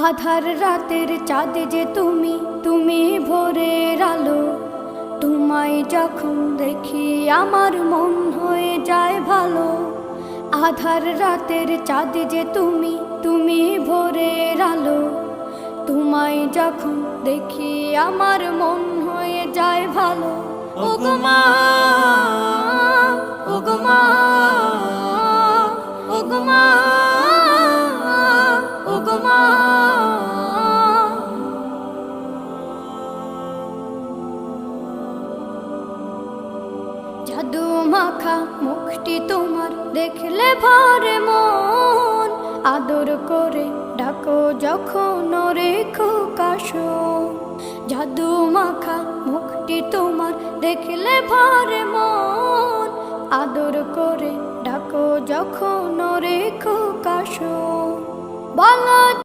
আধার রাতের চাঁদ যে তুমি, তুমি ভোরের আলো। তোমায় যখন দেখি আমার মন হয়ে যায় ভালো। আধার রাতের চাঁদ যে তুমি, তুমি ভোরের আলো। তোমায় যখন দেখি আমার মন হয়ে যায় ভালো। ওগো মা, ওগো মা, ওগো মা, ওগো মা। জাদু মাখা মুখটি তোমার দেখলে ভরে মন। আদর করে ডাকো যখন রেখো কাশো। জাদু মাখা মুখটি তোমার দেখলে ভরে মন। আদর করে ডাকো যখন রেখো কাশো। বলো